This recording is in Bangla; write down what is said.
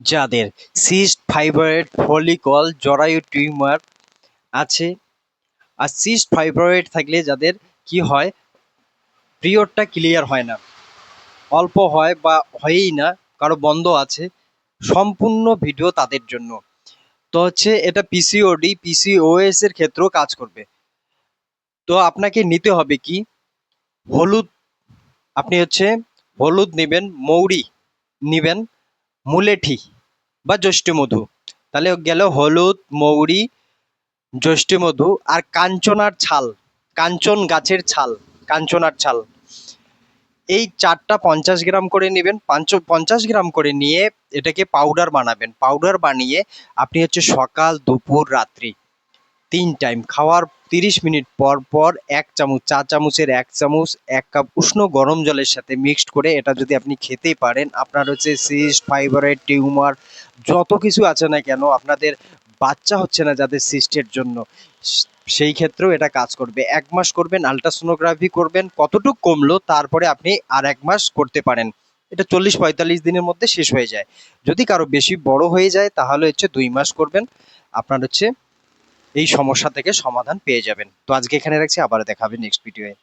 যাদের সিস্ট ফাইব্রয়েড ফলিকল জরায়ু টিউমার আছে, আর সিস্ট ফাইব্রয়েড থাকলে যাদের কি হয়, পিরিয়ডটা ক্লিয়ার হয় না, অল্প হয় বা হয়ই না, কারো বন্ধ আছে, সম্পূর্ণ ভিডিও তাদের জন্য। তো হচ্ছে এটা পিসিওডি পিসিওএস এর ক্ষেত্রেও কাজ করবে। তো আপনাকে নিতে হবে কি, হলুদ, আপনি হচ্ছে হলুদ নেবেন, মৌরি নেবেন, মুলেঠি বা জ্যৈষ্ঠমধু, তাহলে গেল হলুদ, মৌরি, জ্যৈষ্ঠমধু আর কাঞ্চনার ছাল, কাঞ্চন গাছের ছাল, কাঞ্চনার ছাল, এই চারটা 50 গ্রাম করে নেবেন। 50 গ্রাম করে নিয়ে এটাকে পাউডার বানাবেন। পাউডার বানিয়ে আপনি হচ্ছে সকাল, দুপুর, রাত্রি 3 টাইম খাওয়ার 30 মিনিট পর পর 1 চামচ, চা চামচের 1 চামচ 1 কাপ উষ্ণ গরম জলের সাথে মিক্সড করে এটা যদি আপনি খেতে পারেন, আপনার হচ্ছে সিস্ট ফাইব্রয়েড টিউমার যত কিছু আছে না কেন, আপনাদের বাচ্চা হচ্ছে না যাদের সিস্টের জন্য, সেই ক্ষেত্রেও এটা কাজ করবে। 1 মাস করবেন, আলট্রাসোনোগ্রাফি করবেন, কতটুকু কমলো তারপরে আপনি আর 1 মাস করতে পারেন। এটা 40-45 দিনের মধ্যে শেষ হয়ে যায়। যদি কারো বেশি বড় হয়ে যায় তাহলে হচ্ছে 2 মাস করবেন, আপনার হচ্ছে এই সমস্যা থেকে সমাধান পেয়ে যাবেন। তো আজকে এখানে রাখছি, আবার দেখা হবে নেক্সট ভিডিওয়ে।